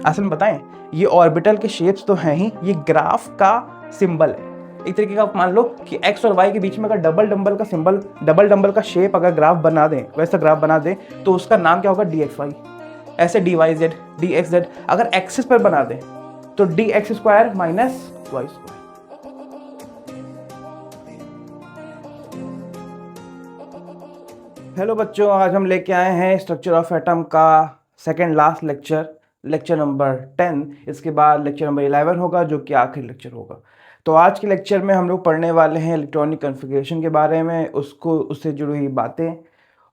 असल में बताएं, ये ऑर्बिटल के शेप्स तो हैं ही, ये ग्राफ का सिंबल है। एक तरीके का मान लो कि एक्स और वाई के बीच में अगर डबल डंबल का सिंबल, डबल डंबल का शेप अगर ग्राफ बना दें, वैसा ग्राफ बना दें, तो उसका नाम क्या होगा, डी एक्स वाई। ऐसे D Y Z, D x Z अगर एक्सिस पर बना दें तो D x square minus Y square. Hello बच्चों, आज हम लेके आए हैं स्ट्रक्चर ऑफ एटम का second last lecture, lecture number 10। इसके बाद लेक्चर नंबर 11 होगा जो कि आखिरी लेक्चर होगा। तो आज के लेक्चर में हम लोग पढ़ने वाले हैं इलेक्ट्रॉनिक कॉन्फ़िगरेशन के बारे में, उससे जुड़ी हुई बातें।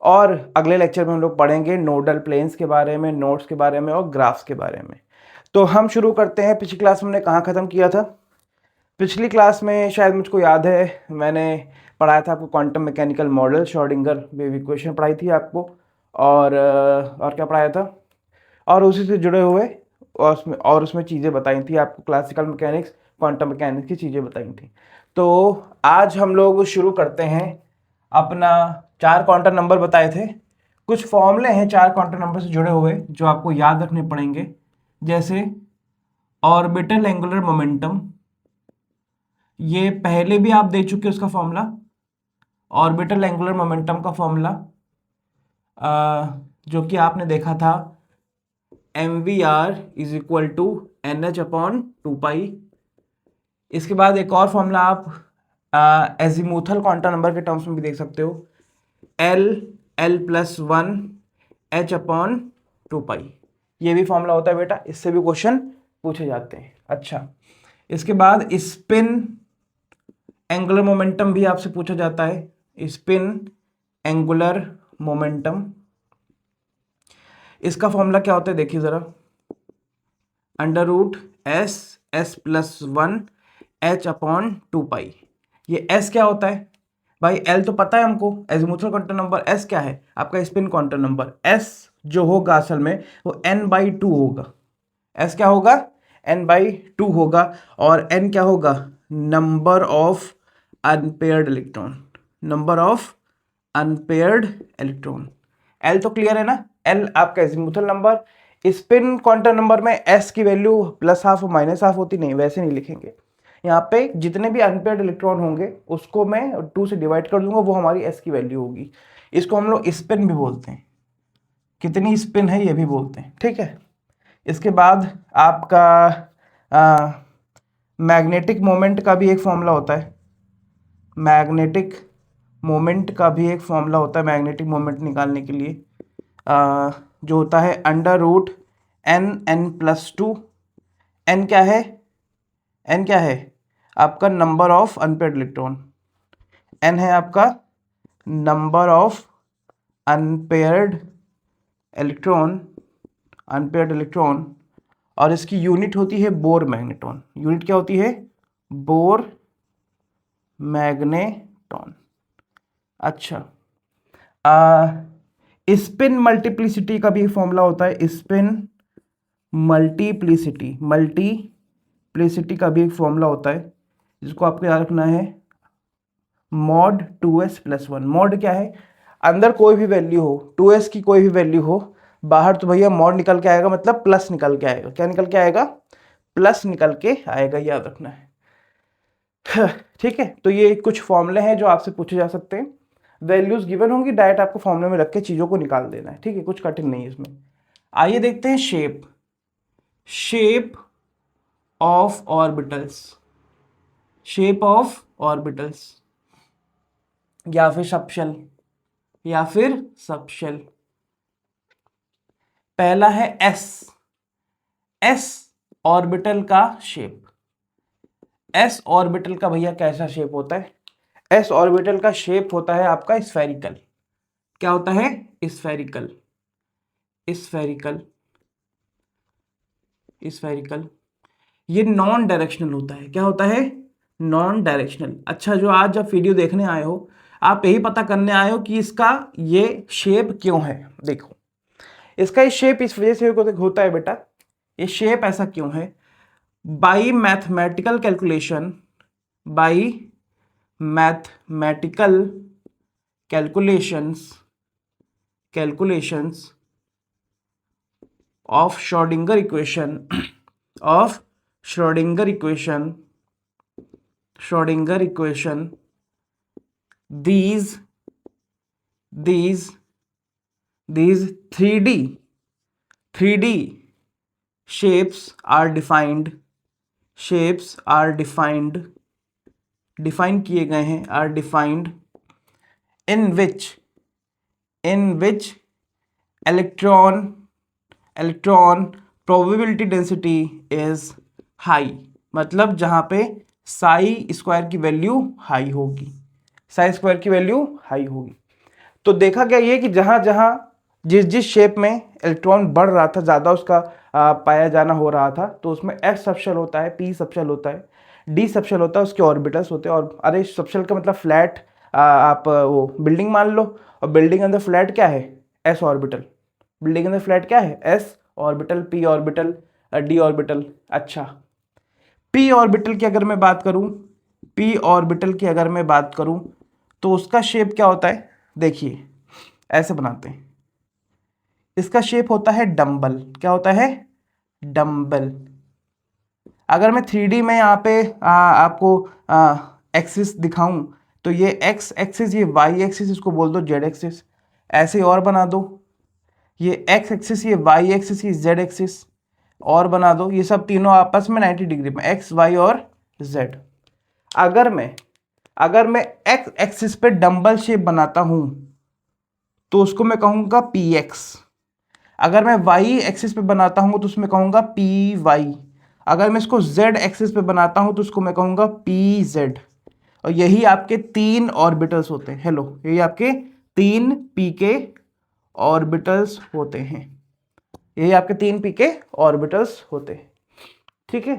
और अगले लेक्चर में हम लोग पढ़ेंगे नोडल प्लेन्स के बारे में, नोड्स के बारे में और ग्राफ्स के बारे में। तो हम शुरू करते हैं। पिछली क्लास में हमने कहाँ ख़त्म किया था? पिछली क्लास में शायद मुझको याद है मैंने पढ़ाया था आपको quantum mechanical model, Schrodinger wave equation पढ़ाई थी आपको, और क्या पढ़ाया था, और उसी से जुड़े हुए और उसमें चीज़ें बताई थी आपको, क्लासिकल मैकेनिक्स, क्वांटम मैकेनिक्स की चीज़ें बताई थी। तो आज हम लोग शुरू करते हैं अपना 4 क्वांटम नंबर बताए थे। कुछ फॉर्मूले हैं 4 क्वांटम नंबर से जुड़े हुए जो आपको याद रखने पड़ेंगे, जैसे ऑर्बिटल एंगुलर मोमेंटम, ये पहले भी आप दे चुके उसका फॉर्मूला। ऑर्बिटल एंगुलर मोमेंटम का फॉर्मूला जो कि आपने देखा था, mvr is equal to NH upon 2 pi. इसके बाद एक और फॉर्मूला आप एजीमुथल क्वांटम नंबर के टर्म्स में भी देख सकते हो, l+1 h अपॉन 2 पाई। ये भी फॉर्मूला होता है बेटा, इससे भी क्वेश्चन पूछे जाते हैं। अच्छा, इसके बाद स्पिन एंगुलर मोमेंटम भी आपसे पूछा जाता है, स्पिन एंगुलर मोमेंटम। इसका फॉर्मूला क्या होता है देखिए जरा, √s+1 h अपॉन 2 पाई। ये s क्या होता है भाई? l तो पता है हमको, एजीमुथल क्वांटम नंबर। s क्या है? आपका स्पिन क्वांटम नंबर। s जो होगा असल में वो n/2 होगा। s क्या होगा? n/2 होगा। और n क्या होगा? Number of unpaired electron, number of unpaired electron. l तो क्लियर है ना? l आपका azimuthal number. Spin quantum number में s की वैल्यू +½ और -½ होती, नहीं वैसे नहीं लिखेंगे। यहाँ पे जितने भी अनपेयर्ड इलेक्ट्रॉन होंगे उसको मैं 2 से डिवाइड कर दूंगा, वो हमारी s की वैल्यू होगी। इसको हम लोग स्पिन भी बोलते हैं, कितनी स्पिन है ये भी बोलते हैं, ठीक है। इसके बाद आपका मैग्नेटिक मोमेंट का भी एक फॉर्मूला होता है, मैग्नेटिक मोमेंट का भी एक फॉर्मूला होता है मैग्नेटिक मोमेंट निकालने के लिए, जो होता है √n+2। n क्या है? n क्या है? आपका number of unpaired electron. n है आपका number of unpaired electron, unpaired electron. और इसकी यूनिट होती है बोर मैग्नेटॉन। यूनिट क्या होती है? Bore magneton. अच्छा, स्पिन मल्टीप्लिसिटी का भी फॉर्मूला होता है, स्पिन मल्टीप्लिसिटी का भी एक फॉर्मूला होता है, जिसको आपको याद रखना है, मॉड 2s+1। मॉड क्या है? अंदर कोई भी वैल्यू हो, 2s की कोई भी वैल्यू हो, बाहर तो भैया मॉड निकल के आएगा, मतलब प्लस निकल के आएगा। क्या निकल के आएगा? प्लस निकल के आएगा, याद रखना है। ठीक है, तो ये कुछ फॉर्मूले हैं जो आपसे पूछे जा सकते हैं। वैल्यूज गिवन होंगी, डायरेक्ट आपको फॉर्मूले में रख के चीजों को निकाल देना है, ठीक है, कुछ कठिन नहीं है इसमें। आइए देखते हैं shape of orbitals, shape of orbitals या फिर सबशेल। पहला है एस ऑर्बिटल का शेप। एस ऑर्बिटल का भैया कैसा शेप होता है? एस ऑर्बिटल का शेप होता है आपका स्फेरिकल। क्या होता है? स्फेरिकल। ये नॉन डायरेक्शनल होता है। क्या होता है? Non directional. अच्छा, जो आज जब वीडियो देखने आए हो, आप यही पता करने आए हो कि इसका ये शेप क्यों है। देखो, इसका ये शेप इस वजह से होता है बेटा, ये शेप ऐसा क्यों है? By mathematical calculations of Schrodinger equation of Schrodinger equation these 3D shapes are defined define किए गए हैं are defined in which electron probability density is high, मतलब जहां पे साई स्क्वायर की वैल्यू हाई होगी, तो देखा गया ये कि जहां जहां जिस शेप में इलेक्ट्रॉन बढ़ रहा था, ज़्यादा उसका पाया जाना हो रहा था, तो उसमें एस सबशेल होता है, पी सबशेल होता है, डी सबशेल होता है, उसके ऑर्बिटल्स होते हैं। और अरे सबशेल का मतलब फ्लैट, आप वो बिल्डिंग मान लो, और बिल्डिंग अंदर फ्लैट क्या है, एस ऑर्बिटल। बिल्डिंग अंदर फ्लैट क्या है, S orbital, P orbital, D orbital. अच्छा, पी ऑर्बिटल की अगर मैं बात करूं, तो उसका शेप क्या होता है, देखिए ऐसे बनाते हैं, इसका शेप होता है डंबल। क्या होता है, डंबल। अगर मैं 3D में यहाँ पे आपको एक्सिस दिखाऊं, तो ये एक्स एक्सिस, ये वाई एक्सिस, इसको बोल दो जेड एक्सिस। ऐसे और बना दो, ये एक्स एक्सिस, ये वाई एक्सिस, ये जेड एक्सिस और बना दो। ये सब तीनों आपस में 90 डिग्री में, एक्स वाई और जेड। अगर मैं एक्स एक्सिस पे डंबल शेप बनाता हूं, तो उसको मैं कहूंगा पी एक्स। अगर मैं वाई एक्सिस पे बनाता हूं, तो उसमें कहूंगा पी वाई। अगर मैं इसको जेड एक्सिस पे बनाता हूं, तो उसको मैं कहूंगा पी जेड। और यही आपके 3 ऑर्बिटल्स होते हैं। हेलो, यही आपके 3 पी के ऑर्बिटल्स होते हैं। यही आपके 3 पी के ऑर्बिटल्स होते हैं। ठीक है,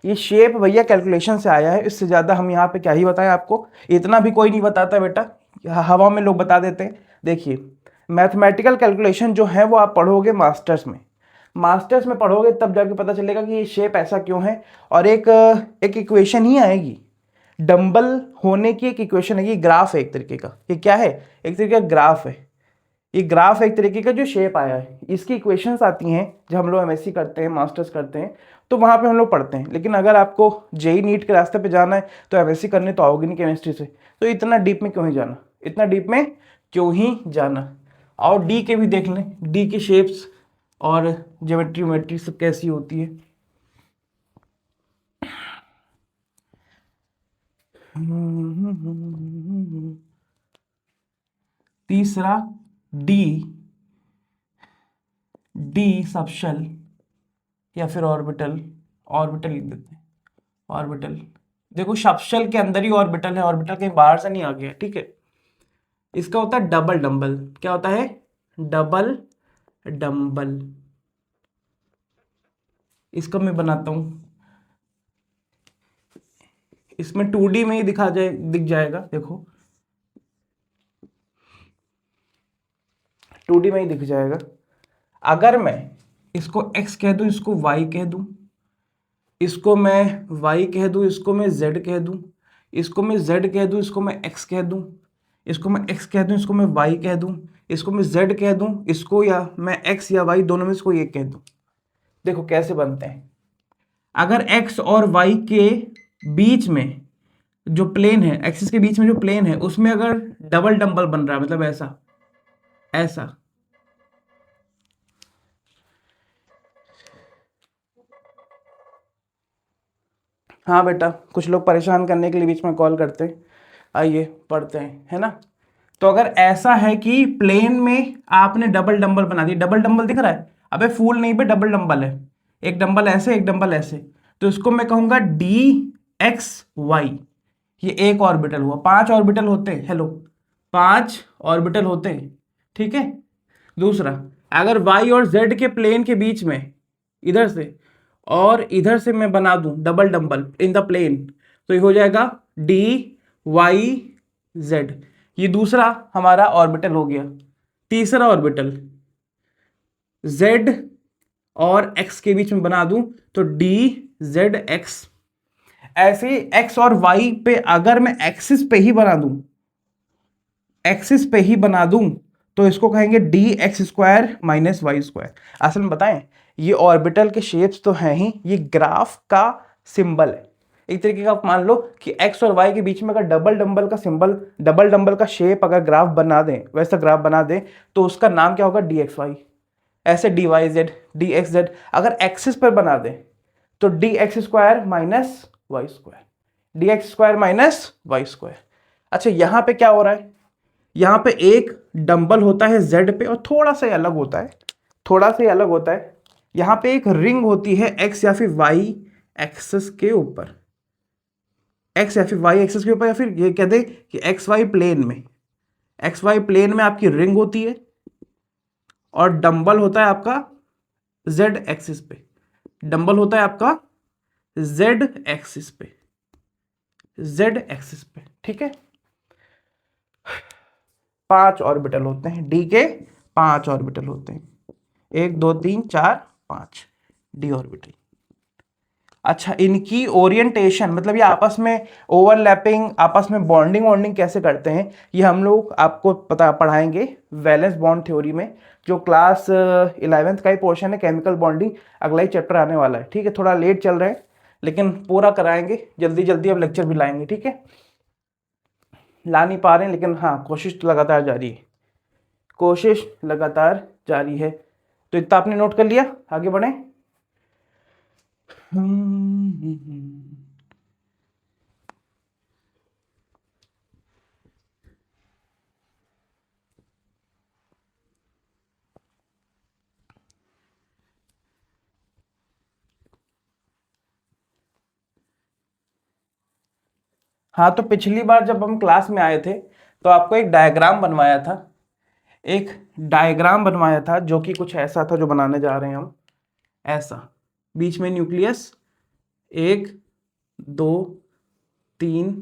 ये शेप भैया कैलकुलेशन से आया है, इससे ज़्यादा हम यहाँ पे क्या ही बताएं आपको। इतना भी कोई नहीं बताता बेटा, हवा में लोग बता देते हैं। देखिए, मैथमेटिकल कैलकुलेशन जो है वो आप पढ़ोगे मास्टर्स में पढ़ोगे, तब जाके पता चलेगा कि ये शेप ऐसा क्यों है। और एक इक्वेशन ही आएगी, डंबल होने की एक इक्वेशन है। ये ग्राफ है एक तरीके का। ये क्या है, एक तरीके का ग्राफ है। ये ग्राफ एक तरीके का जो शेप आया है, इसकी इक्वेशंस आती हैं जब हम लोग एमएससी करते हैं, मास्टर्स करते हैं, तो वहाँ पे हम लोग पढ़ते हैं। लेकिन अगर आपको जेई नीट के रास्ते पे जाना है, तो एमएससी करने तो आओगे नहीं केमिस्ट्री से, तो इतना डीप में क्यों ही जाना। और डी के भी देख लें, डी के शेप्स और ज्योमेट्री सब कैसी होती है। तीसरा डी सबशेल या फिर ऑर्बिटल लिख देते हैं। ऑर्बिटल, देखो सबशेल के अंदर ही ऑर्बिटल है, ऑर्बिटल कहीं बाहर से नहीं आ गया। ठीक है, इसका होता है डबल डंबल। क्या होता है, डबल डंबल। इसका मैं बनाता हूं, इसमें 2D में ही दिख जाएगा। देखो 2D में ही दिख जाएगा। अगर मैं इसको x कह दूं, इसको y कह दूं, इसको मैं y कह दूं, इसको मैं z कह दूं, इसको मैं z कह दूं, इसको मैं x कह दूं, इसको मैं x कह दूं, इसको मैं y कह दूं, इसको मैं z कह दूं, इसको या मैं x या y दोनों में इसको एक कह दूं। देखो कैसे बनते हैं। अगर x और y के बीच में जो प्लेन है, एक्सिस के बीच में जो प्लेन है, उसमें अगर डबल डंबल बन रहा है, मतलब ऐसा हाँ बेटा, कुछ लोग परेशान करने के लिए बीच में कॉल करते हैं। आइए पढ़ते हैं, है ना। तो अगर ऐसा है कि प्लेन में आपने डबल डंबल बना दिया, डबल डंबल दिख रहा है, अबे फूल नहीं पे डबल डंबल है, एक डंबल ऐसे एक डंबल ऐसे, तो इसको मैं कहूंगा डी एक्स वाई। ये एक ऑर्बिटल हुआ, 5 ऑर्बिटल होते हैं। हेलो, 5 ऑर्बिटल होते हैं। ठीक है, दूसरा, अगर y और z के प्लेन के बीच में इधर से और इधर से मैं बना दूं double dumbbell in the plane, तो ये हो जाएगा डी वाई जेड। ये दूसरा हमारा ऑर्बिटल हो गया। तीसरा ऑर्बिटल z और x के बीच में बना दूं, तो डी जेड एक्स। ऐसे ही x और y पे अगर मैं एक्सिस पे ही बना दूं, तो इसको कहेंगे d x square minus Y square. असल में बताएं, ये ऑर्बिटल के शेप्स तो हैं ही, ये ग्राफ का सिंबल है। एक तरीके का आप मान लो कि एक्स और वाई के बीच में अगर डबल डंबल का सिंबल, डबल डंबल का शेप अगर ग्राफ बना दें, वैसा ग्राफ बना दें, तो उसका नाम क्या होगा, डी एक्स वाई। ऐसे D Y Z, D x Z अगर एक्सिस पर बना दें तो D x square minus Y square, D x square minus Y square. अच्छा, यहां पे क्या हो रहा है, यहां पे एक डंबल होता है जेड पे और थोड़ा सा अलग होता है, थोड़ा सा अलग होता है। यहां पे एक रिंग होती है एक्स या फिर वाई एक्सिस के ऊपर, एक्स या फिर वाई एक्सिस के ऊपर, या फिर ये कह दे कि एक्स वाई प्लेन में, एक्स वाई प्लेन में आपकी रिंग होती है और डंबल होता है आपका जेड एक्सिस पे, डंबल होता है आपका जेड एक्सिस पे, जेड एक्सिस पे, ठीक है। 5 ऑर्बिटल होते हैं, डी के 5 ऑर्बिटल होते हैं, 1 2 3 4 5 डी ऑर्बिटल। अच्छा, इनकी ओरिएंटेशन मतलब ये आपस में ओवरलैपिंग, आपस में बॉन्डिंग वॉन्डिंग कैसे करते हैं, ये हम लोग आपको पता पढ़ाएंगे वैलेंस बॉन्ड थ्योरी में, जो क्लास 11th का ही पोर्शन है, केमिकल बॉन्डिंग। अगला ही चैप्टर आने वाला है, ठीक है। थोड़ा लेट चल रहा है लेकिन पूरा कराएंगे, जल्दी जल्दी अब लेक्चर भी लाएंगे, ठीक है। ला नहीं पा रहे हैं लेकिन हाँ, कोशिश लगातार जारी है, कोशिश लगातार जारी है। तो इतना आपने नोट कर लिया, आगे बढ़े। हाँ, तो पिछली बार जब हम क्लास में आए थे तो आपको एक डायग्राम बनवाया था, एक डायग्राम बनवाया था जो कि कुछ ऐसा था, जो बनाने जा रहे हैं हम। ऐसा बीच में न्यूक्लियस 1 2 3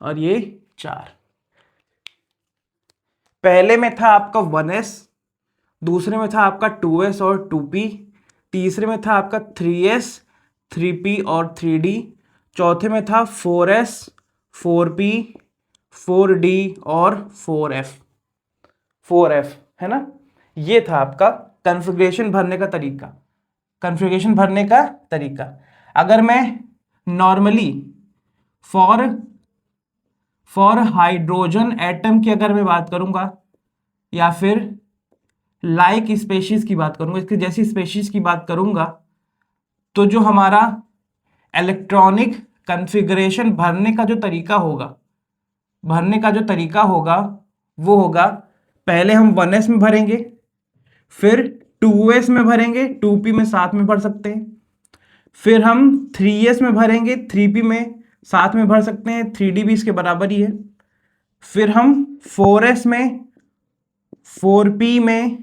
और ये 4। पहले में था आपका 1s, दूसरे में था आपका 2s और 2p, तीसरे में था आपका 3s 3p और 3d, चौथे में था 4s 4p 4d और 4f 4f, है ना। ये था आपका कॉन्फ़िगरेशन भरने का तरीका, कॉन्फ़िगरेशन भरने का तरीका। अगर मैं नॉर्मली फॉर हाइड्रोजन एटम की अगर मैं बात करूंगा, या फिर लाइक स्पेशीज की बात करूंगा, इसकी जैसी स्पेशीज की बात करूंगा, तो जो हमारा इलेक्ट्रॉनिक कॉन्फ़िगरेशन भरने का जो तरीका होगा, भरने का जो तरीका होगा वो होगा, पहले हम 1s में भरेंगे, फिर 2s में भरेंगे, 2p में साथ में भर सकते हैं, फिर हम 3s में भरेंगे, 3p में साथ में भर सकते हैं, 3d भी इसके बराबर ही है, फिर हम 4s में, 4p में,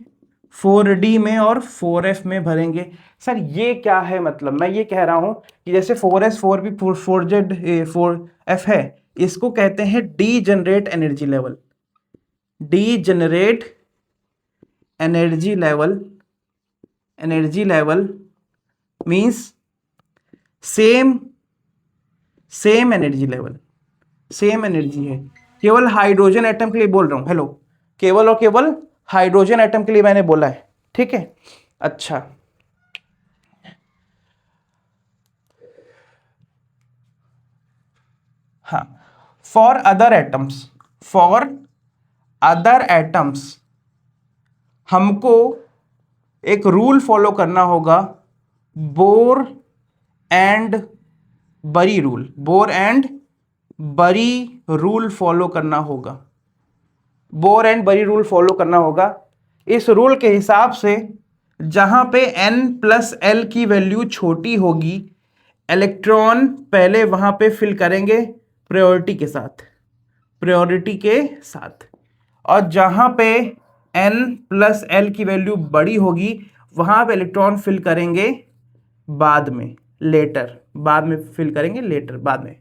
4d में और 4f में भरेंगे। सर ये क्या है, मतलब मैं ये कह रहा हूं कि जैसे 4s 4p 4z 4f है, इसको कहते हैं D generate energy level, D generate energy level, energy level means same energy level, same energy है। केवल हाइड्रोजन एटम के लिए बोल रहा हूं, हेलो, केवल और केवल हाइड्रोजन एटम के लिए मैंने बोला है, ठीक है। अच्छा, हाँ, for other atoms, for other atoms हमको एक रूल फॉलो करना होगा, बोर एंड बरी रूल, बोर एंड बरी रूल फॉलो करना होगा, बोर एंड बरी रूल फॉलो करना होगा। इस रूल के हिसाब से जहां पे n+l की वैल्यू छोटी होगी, इलेक्ट्रॉन पहले वहां पे फिल करेंगे प्रायोरिटी के साथ, प्रायोरिटी के साथ, और जहां पे n+l की वैल्यू बड़ी होगी वहां पे इलेक्ट्रॉन फिल करेंगे बाद में, लेटर, बाद में फिल करेंगे, लेटर, बाद में।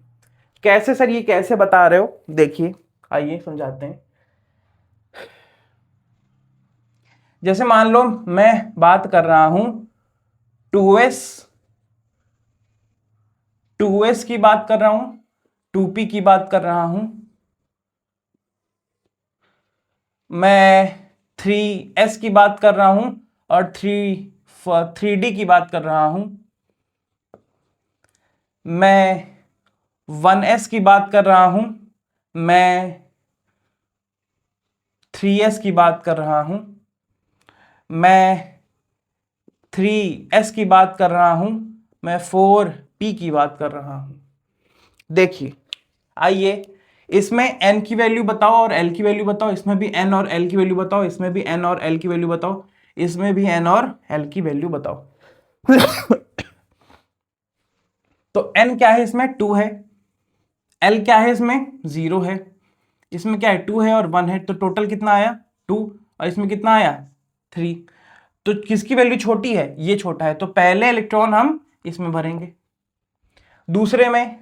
कैसे सर, ये कैसे बता रहे हो, देखिए, आइए समझाते हैं। जैसे मान लो मैं बात कर रहा हूं 2s, 2s की बात कर रहा हूं, 2p की बात कर रहा हूं, मैं 3s की बात कर रहा हूं और 3d की बात कर रहा हूं, मैं 1s की बात कर रहा हूं, मैं 3s की बात कर रहा हूं, मैं 3s की बात कर रहा हूं, मैं 4p की बात कर रहा हूं। देखिए, आइए इसमें n की वैल्यू बताओ और l की वैल्यू बताओ, इसमें भी n और l की वैल्यू बताओ, इसमें भी n और l की वैल्यू बताओ, इसमें भी n और l की वैल्यू बताओ। तो n क्या है इसमें 2 है, l क्या है इसमें 0 है, इसमें क्या है 2 है और 1 है, तो टोटल कितना आया 2 और इसमें कितना आया 3। तो किसकी वैल्यू छोटी है, ये छोटा है, तो पहले इलेक्ट्रॉन हम इसमें भरेंगे। दूसरे में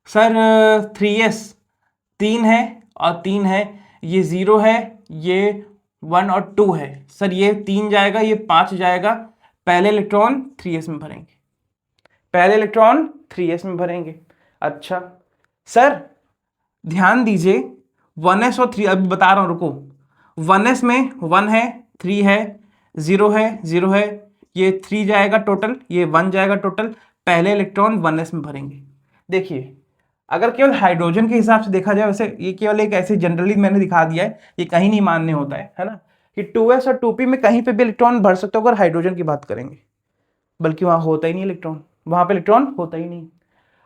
सर 3s 3 है और 3 है, ये 0 है, ये 1 और 2 है, सर ये 3 जाएगा, ये 5 जाएगा, पहले इलेक्ट्रॉन 3s में भरेंगे, पहले इलेक्ट्रॉन 3s में भरेंगे। अच्छा सर ध्यान दीजिए 1s और 3, अभी बता रहा हूं रुको, 1s में 1 है, 3 है, 0 है, 0 है, ये 3 जाएगा टोटल, ये 1 जाएगा टोटल, पहले इलेक्ट्रॉन 1s में भरेंगे। देखिए अगर केवल हाइड्रोजन के हिसाब से देखा जाए, वैसे ये केवल एक ऐसे जनरली मैंने दिखा दिया है, ये कहीं नहीं मान्य होता है ना, कि 2s और 2p में कहीं पे भी इलेक्ट्रॉन भर सकते हो अगर हाइड्रोजन की बात करेंगे, बल्कि वहां होता ही नहीं इलेक्ट्रॉन, वहां पे इलेक्ट्रॉन होता ही नहीं।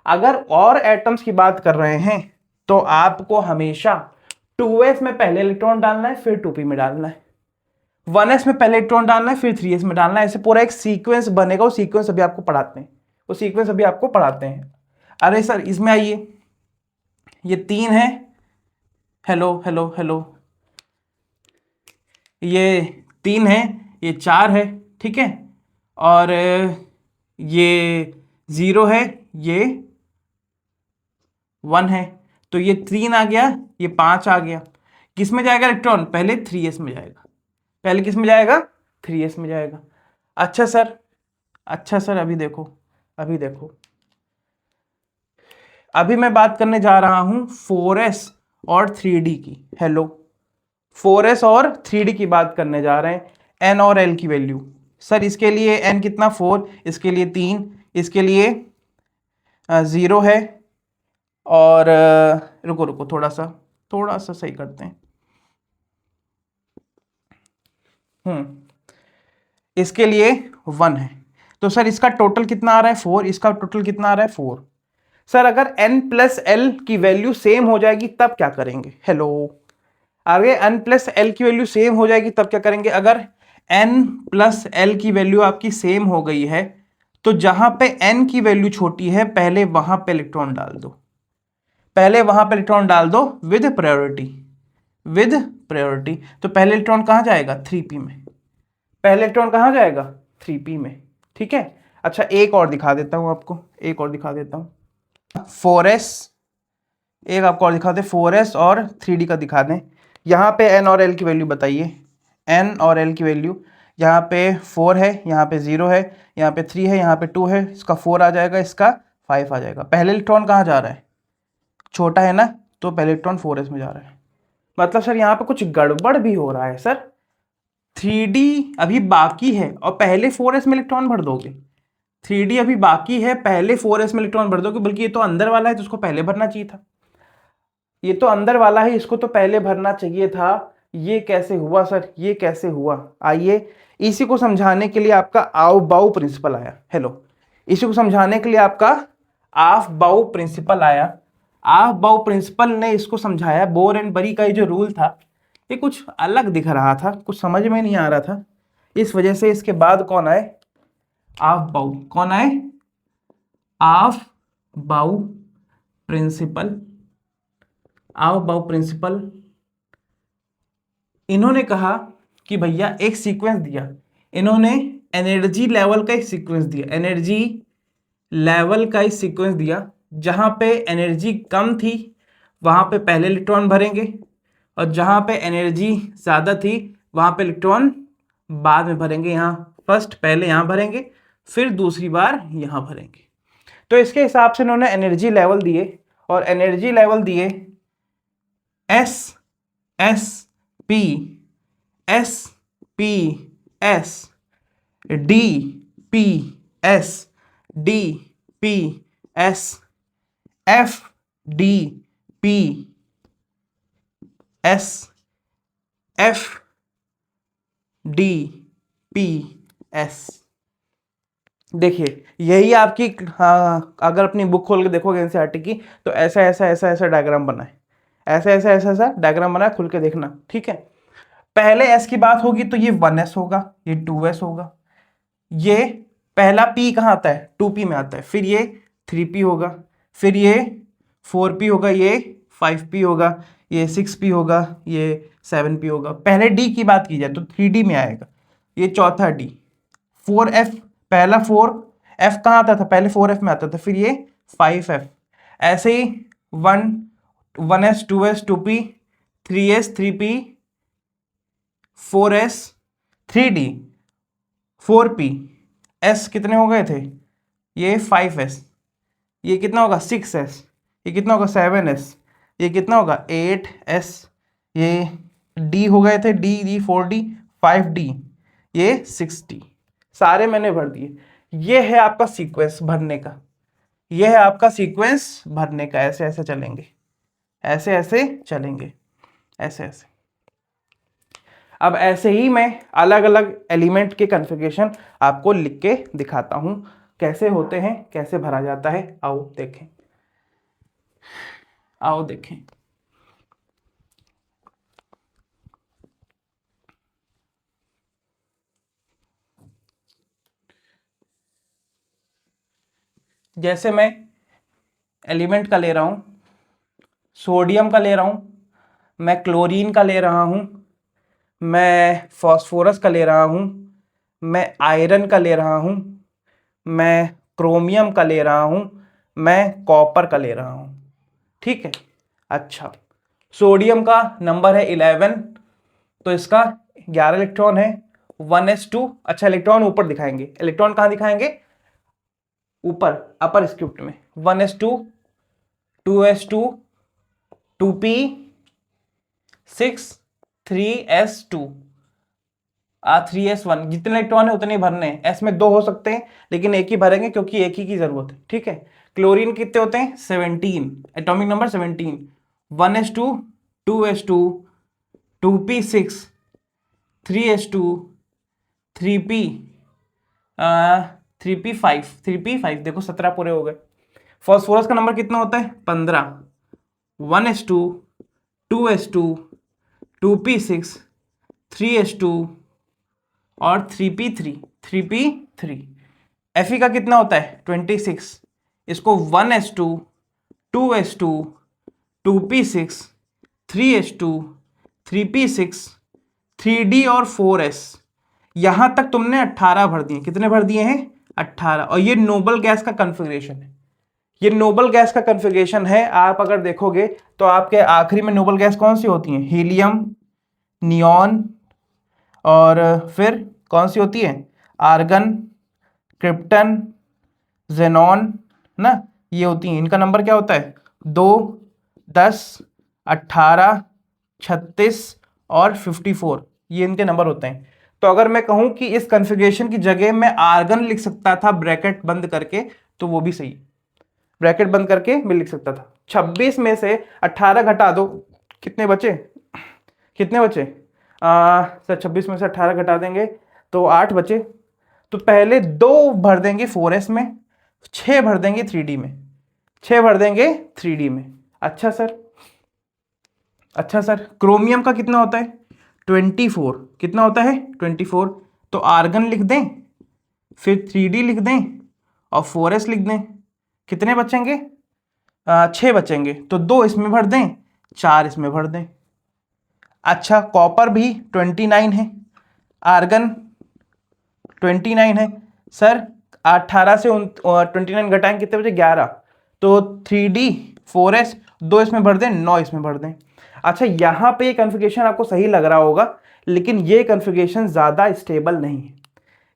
अगर और एटम्स की बात कर रहे हैं तो आपको हमेशा 2s में पहले इलेक्ट्रॉन डालना है, फिर 2p में डालना है, 1s में पहले इलेक्ट्रॉन डालना है, फिर 3s में डालना है, ऐसे पूरा एक सीक्वेंस बनेगा। वो सीक्वेंस अभी आपको पढ़ाते हैं, वो सीक्वेंस अभी आपको पढ़ाते हैं। अरे सर इसमें आइए, ये 3 है, हेलो हेलो हेलो, ये 3 है, ये 4 है, ठीक है, और ये 0 है, ये 1 है, तो ये 3 आ गया, ये 5 आ गया। किस में जाएगा इलेक्ट्रॉन, पहले 3s में जाएगा, पहले किस में जाएगा 3s में जाएगा। अच्छा सर, अच्छा सर अभी देखो, अभी देखो, अभी मैं बात करने जा रहा हूं 4s और 3d की। हेलो, 4s और 3d की बात करने जा रहे हैं, n और l की वैल्यू। सर इसके लिए n कितना 4, इसके लिए 3, इसके लिए 0 है, और रुको रुको थोड़ा सा सही करते हैं। इसके लिए 1 है, तो सर इसका टोटल कितना आ रहा है 4, इसका टोटल कितना आ रहा है 4। सर अगर n प्लस एल की वैल्यू सेम हो जाएगी तब क्या करेंगे, हेलो, आगे n प्लस एल की वैल्यू सेम हो जाएगी तब क्या करेंगे। अगर n प्लस एल की वैल्यू आपकी सेम हो गई है तो जहां पे n की वैल्यू छोटी है पहले वहां पे इलेक्ट्रॉन डाल दो, पहले वहां पे इलेक्ट्रॉन डाल दो विद प्रायोरिटी, विद प्रायोरिटी। तो पहले इलेक्ट्रॉन कहां जाएगा 3p में, पहले इलेक्ट्रॉन कहां जाएगा 3p में, ठीक है। अच्छा एक और दिखा देता हूं आपको, एक और दिखा देता हूं 4s, एक आपको और दिखा दे 4s और 3d का दिखा दें। यहाँ पे n और l की वैल्यू बताइए, n और l की वैल्यू, यहाँ पे 4 है, यहाँ पे 0 है, यहाँ पे 3 है, यहाँ पे 2 है, इसका 4 आ जाएगा, इसका 5 आ जाएगा। पहले इलेक्ट्रॉन कहाँ जा रहा है, छोटा है ना, तो पहले इलेक्ट्रॉन 4s में जा रहा है। मतलब सर यहाँ पे कुछ गड़बड़ भी हो रहा है सर, 3d अभी बाकी है और पहले 4s में इलेक्ट्रॉन भर दोगे, 3d अभी बाकी है, पहले 4s में इलेक्ट्रॉन भर दोगे, बल्कि ये तो अंदर वाला है तो उसको पहले भरना चाहिए था, ये तो अंदर वाला है, इसको तो पहले भरना चाहिए था। ये कैसे हुआ सर, ये कैसे हुआ, आइए इसी को समझाने के लिए आपका आव बाउ प्रिंसिपल आया। हेलो, इसी को समझाने के लिए आपका आफ बाउ प्रिंसिपल आया। आफ बाउ प्रिंसिपल ने इसको समझाया, बोर एंड बरी का ये जो रूल था ये कुछ अलग दिख रहा था, कुछ समझ में नहीं आ रहा था, इस वजह से इसके बाद कौन आए, आफ बाउ, कौन आए, आफ बाउ प्रिंसिपल, आफ बाउ प्रिंसिपल। इन्होंने कहा कि भैया एक सीक्वेंस दिया, इन्होंने एनर्जी लेवल का एक सीक्वेंस दिया, एनर्जी लेवल का एक सीक्वेंस दिया, जहां पे एनर्जी कम थी वहां पे पहले इलेक्ट्रॉन भरेंगे और जहां पे एनर्जी ज़्यादा थी वहां पे इलेक्ट्रॉन बाद में भरेंगे। यहाँ फर्स्ट पहले यहाँ भरेंगे, फिर दूसरी बार यहाँ भरेंगे। तो इसके हिसाब से इन्होंने एनर्जी लेवल दिए, और एनर्जी लेवल दिए S, S, P, S P S D P S D P S F D P S F D P S. देखिए यही आपकी, हाँ, अगर अपनी बुक खोल के देखोगे एनसीईआरटी की, तो ऐसा ऐसा ऐसा ऐसा डायग्राम बना है, ऐसा ऐसा ऐसा ऐसा डायग्राम बना है, खुल के देखना, ठीक है। पहले एस की बात होगी तो ये 1s होगा, ये 2s होगा, ये पहला p कहाँ आता है, 2p में आता है, फिर ये 3p होगा, फिर ये 4p होगा, ये 5p होगा, ये 6p होगा, ये 7p होगा। पहले d की बात की जाए तो 3d में आएगा, ये चौथा d, 4f, पहला 4f कहाँ आता था, पहले 4f में आता था, फिर ये 5f, ऐसे ही 1s 2s 2p 3s 3p 4s 3d 4p, s कितने हो गए थे, ये 5s, ये कितना होगा 6s, ये कितना होगा 7s, ये कितना होगा 8s, ये d हो गए थे d 4d 5d, ये 6d, सारे मैंने भर दिए। ये है आपका सीक्वेंस भरने का, ये है आपका सीक्वेंस भरने का, ऐसे ऐसे चलेंगे, ऐसे ऐसे चलेंगे, ऐसे ऐसे। अब ऐसे ही मैं अलग अलग एलिमेंट के कॉन्फ़िगरेशन आपको लिख के दिखाता हूं, कैसे होते हैं, कैसे भरा जाता है। आओ देखें, आओ देखें। जैसे मैं एलिमेंट का ले रहा हूं, सोडियम का ले रहा हूं, मैं क्लोरीन का ले रहा हूं, मैं फास्फोरस का ले रहा हूं, मैं आयरन का ले रहा हूं, मैं क्रोमियम का ले रहा हूं, मैं कॉपर का ले रहा हूं, ठीक है। अच्छा, सोडियम का नंबर है 11, तो इसका 11 इलेक्ट्रॉन है, 1s2। अच्छा, इलेक्ट्रॉन ऊपर दिखाएंगे, इलेक्ट्रॉन कहाँ दिखाएंगे, ऊपर अपर स्क्रिप्ट में, 1s2 2s2 2p 6 3s2 3s1, जितने इलेक्ट्रॉन है उतने ही भरने हैं। एस में 2 हो सकते हैं लेकिन एक ही भरेंगे क्योंकि एक ही की जरूरत है, ठीक है। क्लोरीन कितने होते हैं, 17, atomic number 17, 1s2 2s2 2p6 3s2 3p 3p5 देखो 17 पूरे हो गए। फास्फोरस का नंबर कितना होता है, 15, 1s2 2s2 2p6 3s2 और 3p3 Fe का कितना होता है, 26, इसको 1s2 2s2 2p6 3s2 3p6 3d और 4s, यहां तक तुमने 18 भर दिए। कितने भर दिए हैं, 18। और ये नोबल गैस का कॉन्फ़िगरेशन है, ये नोबल गैस का कॉन्फ़िगरेशन है। आप अगर देखोगे तो आपके आखिरी में नोबल गैस कौन सी होती हैं, हीलियम, नियॉन, और फिर कौन सी होती है, आर्गन, क्रिप्टन, जेनॉन ना, ये होती हैं। इनका नंबर क्या होता है, 2 10 18 36 और 54, ये इनके नंबर होते हैं। तो अगर मैं कहूं कि इस कॉन्फ़िगरेशन की जगह मैं आर्गन लिख सकता था ब्रैकेट बंद करके, तो वो भी सही, ब्रैकेट बंद करके मैं लिख सकता था। 26 में से 18 घटा दो, कितने बचे, कितने बचे, सर 26 में से 18 घटा देंगे तो 8 बचे। तो पहले 2 भर देंगे 4s में, 6 भर देंगे 3d में, 6 भर देंगे 3d में। अच्छा सर, अच्छा सर, क्रोमियम का कितना होता है, 24, कितना होता है 24, तो आर्गन लिख दें, फिर 3d लिख दें और 4s लिख दें, कितने बचेंगे, 6 बचेंगे। तो 2 इसमें भर दें, 4 इसमें भर दें। अच्छा, कॉपर भी 29 है, आर्गन 29 है। सर 18 से 29 घटाएंगे कितने बचे, 11, तो 3d 4s 2 इसमें भर दें, 9 इसमें भर दें। अच्छा, यहाँ पे ये कॉन्फ़िगरेशन आपको सही लग रहा होगा, लेकिन ये कॉन्फ़िगरेशन ज़्यादा स्टेबल नहीं है,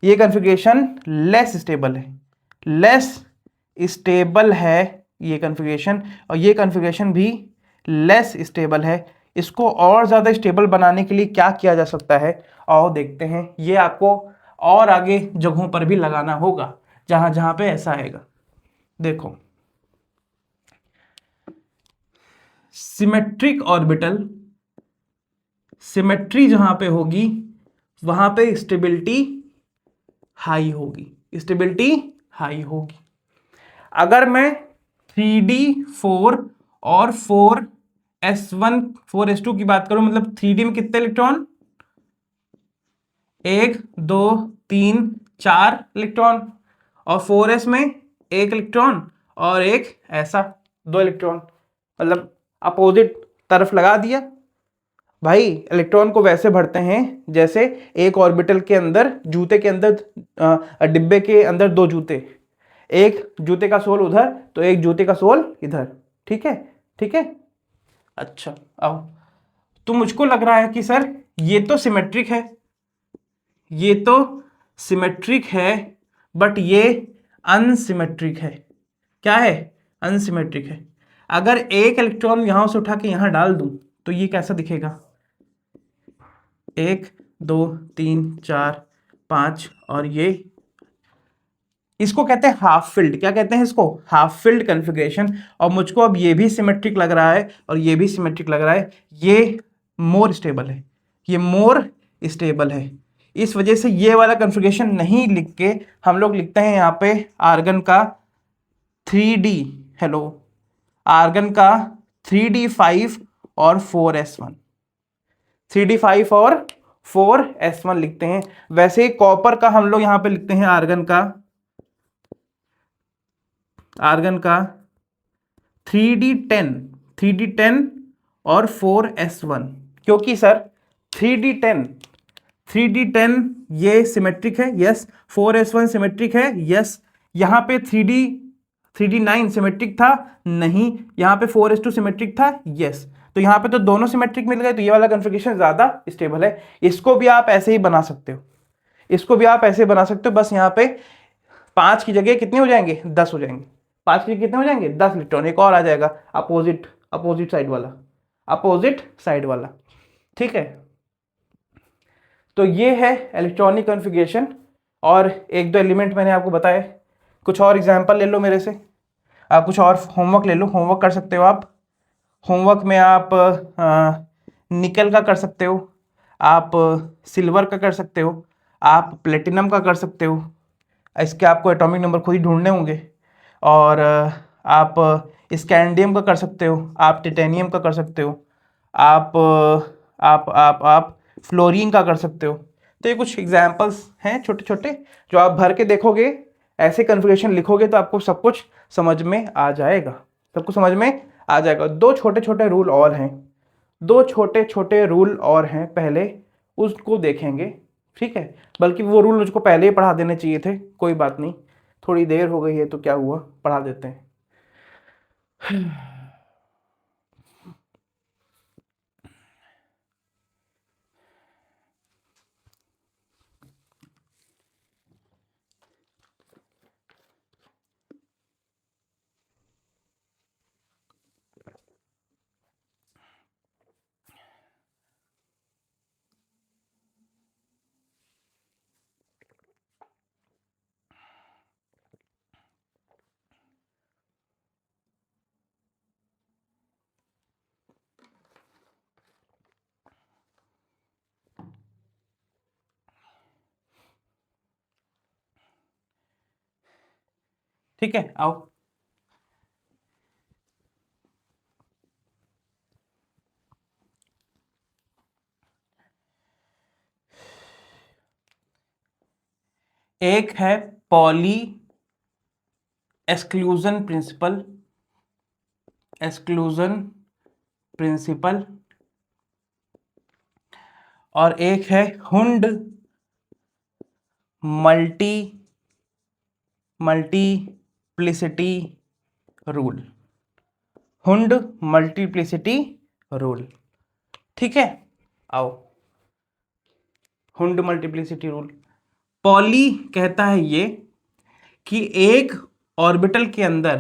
ये कॉन्फ़िगरेशन लेस स्टेबल है, लेस स्टेबल है ये कॉन्फ़िगरेशन, और ये कॉन्फ़िगरेशन भी लेस स्टेबल है। इसको और ज़्यादा स्टेबल बनाने के लिए क्या किया जा सकता है, आओ देखते हैं। ये आपको और आगे जगहों पर भी लगाना होगा जहां जहां पे ऐसा आएगा। देखो, सिमेट्रिक ऑर्बिटल, सिमेट्री जहां पे होगी वहां पे स्टेबिलिटी हाई होगी, स्टेबिलिटी हाई होगी। अगर मैं 3d4 और 4s1 4s2 की बात करूं, मतलब 3d में कितने इलेक्ट्रॉन, 1 2 3 4 इलेक्ट्रॉन, और 4s में 1 इलेक्ट्रॉन और एक ऐसा 2 इलेक्ट्रॉन, मतलब अपोजिट तरफ लगा दिया। भाई इलेक्ट्रॉन को वैसे भरते हैं जैसे एक ऑर्बिटल के अंदर, जूते के अंदर, डिब्बे के अंदर 2 जूते, एक जूते का सोल उधर तो एक जूते का सोल इधर। ठीक है, ठीक है। अच्छा, आओ, तो मुझको लग रहा है कि सर ये तो सिमेट्रिक है, ये तो सिमेट्रिक है, बट ये अनसिमेट्रिक है। क्या है? अनसिमेट्रिक है। अगर एक इलेक्ट्रॉन यहां से उठा के यहां डाल दूं तो ये कैसा दिखेगा, 1 2 3 4 5, और ये, इसको कहते हैं हाफ फिल्ड। क्या कहते हैं इसको? Half filled configuration. और मुझको अब ये भी सिमेट्रिक लग रहा है और ये भी सिमेट्रिक लग रहा है। ये मोर स्टेबल है, ये मोर स्टेबल है। इस वजह से ये वाला कॉन्फ़िगरेशन नहीं लिख के हम लोग लिखते हैं यहाँ पे आर्गन का 3d, हेलो, आर्गन का 3d5 और 4s1, 3d5 और 4s1 लिखते हैं। वैसे कॉपर का हम लोग यहाँ पे लिखते हैं आर्गन का 3d10, 3d10 और 4s1, क्योंकि सर 3d10 ये सिमेट्रिक है, यस। 4s1 सिमेट्रिक है, यस। यहाँ पे 3d9 सिमेट्रिक था, नहीं। यहाँ पे 4s2 सिमेट्रिक था, यस। तो यहाँ पे तो दोनों सिमेट्रिक मिल गए, तो ये वाला कॉन्फ़िगरेशन ज़्यादा स्टेबल है। इसको भी आप ऐसे ही बना सकते हो, इसको भी आप ऐसे बना सकते हो। बस यहाँ पे 5 की जगह कितने हो जाएंगे, 10 हो जाएंगे। 5 की जगह कितने हो जाएंगे, 10 इलेक्ट्रॉन। एक और आ जाएगा अपोजिट साइड वाला, अपोजिट साइड वाला। ठीक है, तो ये है इलेक्ट्रॉनिक कॉन्फ़िगरेशन। और एक दो एलिमेंट मैंने आपको बताए। कुछ और एग्जांपल ले लो मेरे से, आप कुछ और होमवर्क ले लो, होमवर्क कर सकते हो आप। होमवर्क में आप निकल का कर सकते हो, आप सिल्वर का कर सकते हो, आप प्लेटिनम का कर सकते हो। इसके आपको एटॉमिक नंबर खुद ही ढूंढने होंगे। और आप स्कैंडियम का कर सकते हो, आप टिटेनियम का कर सकते हो, आप फ्लोरीन का कर सकते हो। तो ये कुछ एग्जाम्पल्स हैं छोटे छोटे, जो आप भर के देखोगे, ऐसे कन्फिग्रेशन लिखोगे तो आपको सब कुछ समझ में आ जाएगा, सब कुछ समझ में आ जाएगा। 2 छोटे छोटे रूल और हैं, 2 छोटे छोटे रूल और हैं, पहले उसको देखेंगे। ठीक है, बल्कि वो रूल मुझको पहले ही पढ़ा देने चाहिए थे, कोई बात नहीं, थोड़ी देर हो गई है तो क्या हुआ, पढ़ा देते हैं। ठीक है, आओ। एक है पॉली एक्सक्लूजन प्रिंसिपल, और एक है Hund multiplicity rule, Hund multiplicity rule. ठीक है, आओ। हुंड मल्टीप्लिसिटी रूल, पॉली कहता है ये कि एक ऑर्बिटल के अंदर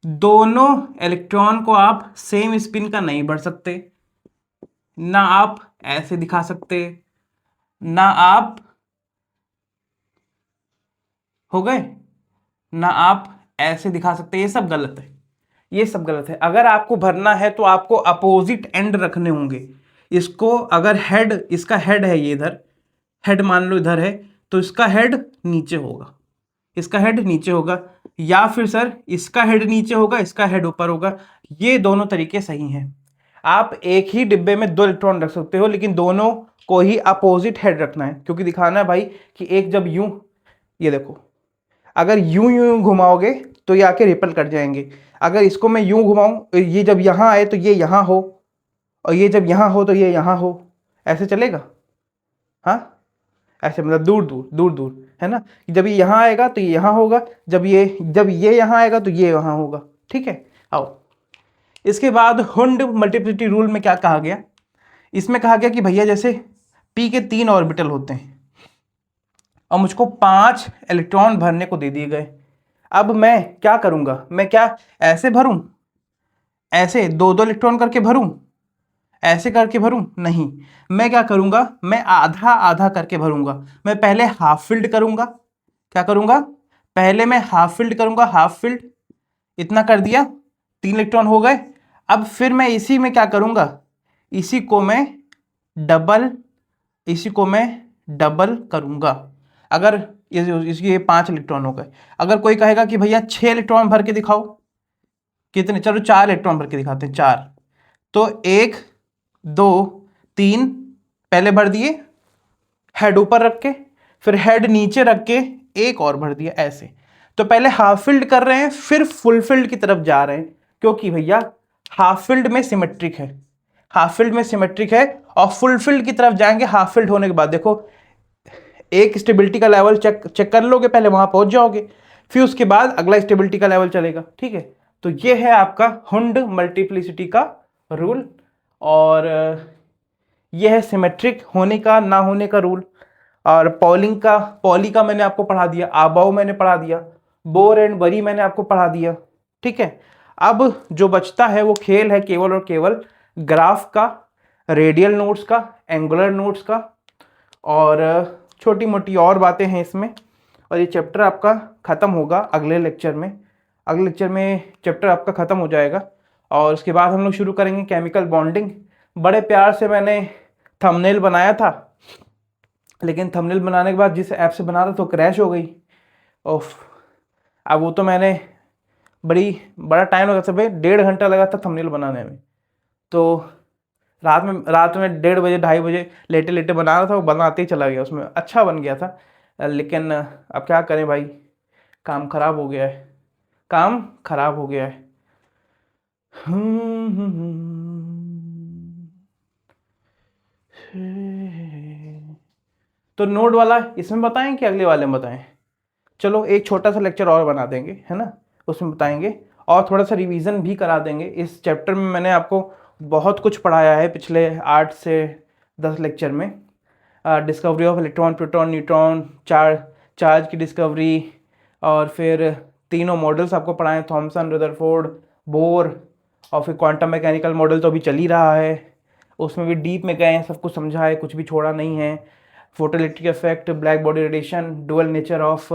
दोनों इलेक्ट्रॉन को आप सेम स्पिन का नहीं भर सकते, ना आप ऐसे दिखा सकते, ना आप, हो गए, ना आप ऐसे दिखा सकते, ये सब गलत है, ये सब गलत है। अगर आपको भरना है तो आपको अपोजिट एंड रखने होंगे। इसको अगर हेड, इसका हेड है ये इधर, हेड मान लो इधर है, तो इसका हेड नीचे होगा, इसका हेड नीचे होगा, या फिर सर इसका हेड नीचे होगा, इसका हेड ऊपर होगा। ये दोनों तरीके सही हैं। आप एक ही डिब्बे में दो इलेक्ट्रॉन रख सकते हो, लेकिन दोनों को ही अपोजिट हेड रखना है, क्योंकि दिखाना है भाई कि एक जब यूं, ये देखो, अगर यूं यूं घुमाओगे तो ये आके रिपल कट जाएंगे। अगर इसको मैं यूं घुमाऊं, ये जब यहां आए तो ये यहां हो, और ये जब यहां हो तो ये यहां हो, ऐसे चलेगा? हाँ, ऐसे मतलब दूर दूर दूर दूर, है ना? जब ये यहाँ आएगा तो ये यहाँ होगा, जब ये यहाँ आएगा तो ये वहाँ होगा। ठीक है, आओ। इसके बाद हुंड मल्टीप्लिसिटी रूल में क्या कहा गया? इसमें कहा गया कि भैया जैसे p के 3 ऑर्बिटल होते हैं और मुझको 5 इलेक्ट्रॉन भरने को दे दिए गए। अब मैं क्या करूँगा? मैं क्या ऐसे भरूँ, ऐसे दो दो इलेक्ट्रॉन करके भरूँ, ऐसे करके भरूं? नहीं, मैं क्या करूंगा, मैं आधा आधा करके भरूंगा। मैं पहले हाफ फिल्ड करूंगा। क्या करूंगा? पहले मैं हाफ फिल्ड करूंगा, हाफ फिल्ड, इतना कर दिया, 3 इलेक्ट्रॉन हो गए। अब फिर मैं इसी में क्या करूंगा, इसी को मैं डबल, इसी को मैं डबल करूंगा। अगर इसके 5 इलेक्ट्रॉन हो गए, अगर कोई कहेगा कि भैया 6 इलेक्ट्रॉन भर के दिखाओ, कितने? चलो 4 इलेक्ट्रॉन भर के दिखाते हैं, 4। तो 1 2 3 पहले भर दिए हेड ऊपर रख के, फिर हेड नीचे रख के एक और भर दिया ऐसे। तो पहले हाफ फिल्ड कर रहे हैं, फिर फुल फिल्ड की तरफ जा रहे हैं, क्योंकि भैया हाफ फिल्ड में सिमेट्रिक है, हाफ फिल्ड में सिमेट्रिक है। और फुल फिल्ड की तरफ जाएंगे हाफ फिल्ड होने के बाद, देखो एक स्टेबिलिटी का लेवल चेक चेक कर लोगे, पहले वहां पहुंच जाओगे, फिर उसके बाद अगला स्टेबिलिटी का लेवल चलेगा। ठीक है, तो ये है आपका हुंड मल्टीप्लिसिटी का रूल, और यह है सिमेट्रिक होने का ना होने का रूल। और पॉली का मैंने आपको पढ़ा दिया, आबाउ मैंने पढ़ा दिया, बोर एंड बरी मैंने आपको पढ़ा दिया। ठीक है, अब जो बचता है वो खेल है केवल और केवल ग्राफ का, रेडियल नोट्स का, एंगुलर नोट्स का, और छोटी मोटी और बातें हैं इसमें। और ये चैप्टर आपका ख़त्म होगा अगले लेक्चर में, अगले लेक्चर में चैप्टर आपका ख़त्म हो जाएगा। और उसके बाद हम लोग शुरू करेंगे केमिकल बॉन्डिंग। बड़े प्यार से मैंने थंबनेल बनाया था, लेकिन थंबनेल बनाने के बाद जिस ऐप से बना रहा तो क्रैश हो गई। ओफ, अब वो तो मैंने बड़ा टाइम लगा था भाई, 1.5 घंटा लगा था थंबनेल बनाने में। तो रात में 1:30 बजे 2:30 बजे लेटे लेटे बना रहा था, वो बनाते ही चला गया, उसमें अच्छा बन गया था। लेकिन अब क्या करें भाई, काम खराब हो गया है, काम खराब हो गया है। तो नोड वाला इसमें बताएं कि अगले वाले में बताएं? चलो एक छोटा सा लेक्चर और बना देंगे, है ना, उसमें बताएंगे और थोड़ा सा रिवीजन भी करा देंगे। इस चैप्टर में मैंने आपको बहुत कुछ पढ़ाया है पिछले 8 से 10 लेक्चर में। Discovery of electron, proton, neutron, charge की डिस्कवरी, और फिर तीनों मॉडल्स आपको पढ़ाए, थॉमसन, रदरफोर्ड, बोर, और फिर क्वांटम मैकेनिकल मॉडल तो अभी चल ही रहा है, उसमें भी डीप में गए हैं, सब कुछ समझा है, कुछ भी छोड़ा नहीं है। Photoelectric effect, black body radiation, dual nature of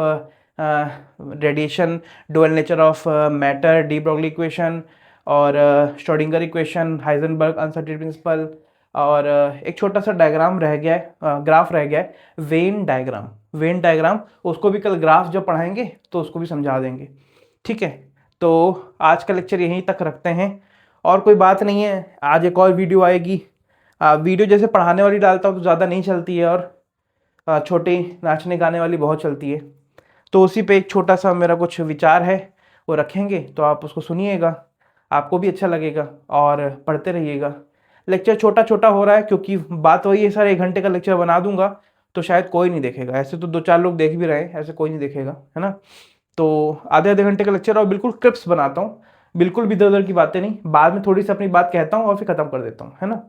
radiation, dual nature of matter, de Broglie equation, और Schrodinger equation, Heisenberg uncertainty principle, और एक छोटा सा डायग्राम रह गया है, ग्राफ रह गया है, वेन डायग्राम, उसको भी कल ग्राफ जब पढ़ाएंगे तो उसको भी समझा देंगे। ठीक है, तो आज का लेक्चर यहीं तक रखते हैं, और कोई बात नहीं है। आज एक और वीडियो आएगी, वीडियो जैसे पढ़ाने वाली डालता हूँ तो ज़्यादा नहीं चलती है, और छोटी नाचने गाने वाली बहुत चलती है। तो उसी पे एक छोटा सा मेरा कुछ विचार है, वो रखेंगे, तो आप उसको सुनिएगा, आपको भी अच्छा लगेगा और पढ़ते रहिएगा। लेक्चर छोटा छोटा हो रहा है क्योंकि बात वही है सर, 1 घंटे का लेक्चर बना दूंगा तो शायद कोई नहीं देखेगा, ऐसे तो 2-4 लोग देख भी रहे हैं, ऐसे कोई नहीं देखेगा, है ना। तो आधे घंटे का लेक्चर और बिल्कुल क्रिप्स बनाता हूँ, बिल्कुल भी इधर उधर की बातें नहीं, बाद में थोड़ी सी अपनी बात कहता हूँ और फिर ख़त्म कर देता हूँ, है ना।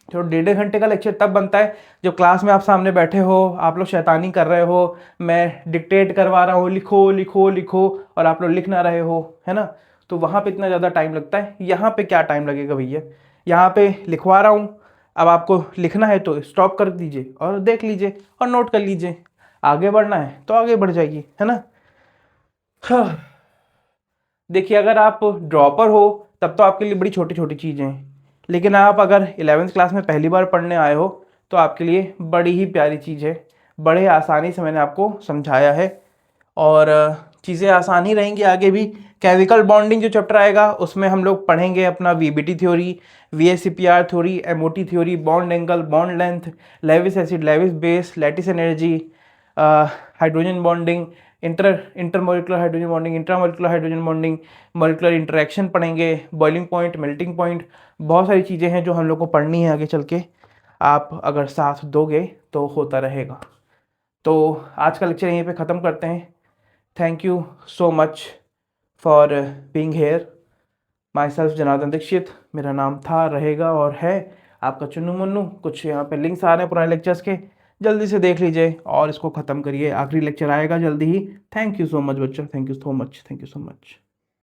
तो 1.5 घंटे का लेक्चर तब बनता है जब क्लास में आप सामने बैठे हो, आप लोग शैतानी कर रहे हो, मैं डिक्टेट करवा रहा हूँ, लिखो लिखो लिखो, और आप लोग लिख ना रहे हो, है ना। तो वहाँ पे इतना ज़्यादा टाइम लगता है, यहाँ पे क्या टाइम लगेगा भैया, यहाँ पे लिखवा रहा हूँ, अब आपको लिखना है तो स्टॉप कर दीजिए और देख लीजिए और नोट कर लीजिए। आगे बढ़ना है तो आगे बढ़ जाइए, है ना। हाँ। देखिए, अगर आप ड्रॉपर हो तब तो आपके लिए बड़ी छोटी छोटी चीज़ें हैं, लेकिन आप अगर 11वीं क्लास में पहली बार पढ़ने आए हो तो आपके लिए बड़ी ही प्यारी चीज़ है। बड़े आसानी से मैंने आपको समझाया है और चीज़ें आसान ही रहेंगी आगे भी। केमिकल बॉन्डिंग जो चैप्टर आएगा उसमें हम लोग पढ़ेंगे अपना VBT theory, VSEPR theory, MOT theory, bond angle, bond length, Lewis acid, Lewis base, lattice energy, hydrogen bonding, intermolecular hydrogen bonding, intramolecular hydrogen bonding, molecular interaction पढ़ेंगे, बॉइलिंग पॉइंट, मेल्टिंग पॉइंट। बहुत सारी चीज़ें हैं जो हम लोग को पढ़नी है आगे चल के। आप अगर साथ दोगे तो होता रहेगा। तो आज का लेक्चर यहीं पे ख़त्म करते हैं। Thank you so much for being here. Myself Janardan Dikshit मेरा नाम था, रहेगा और है आपका चुन्नू मुन्नू। कुछ यहाँ पे लिंक्स आ रहे हैं पुराने लेक्चर्स के, जल्दी से देख लीजिए और इसको ख़त्म करिए। आखिरी लेक्चर आएगा जल्दी ही। थैंक यू सो मच बच्चों, thank you so much, thank you so much.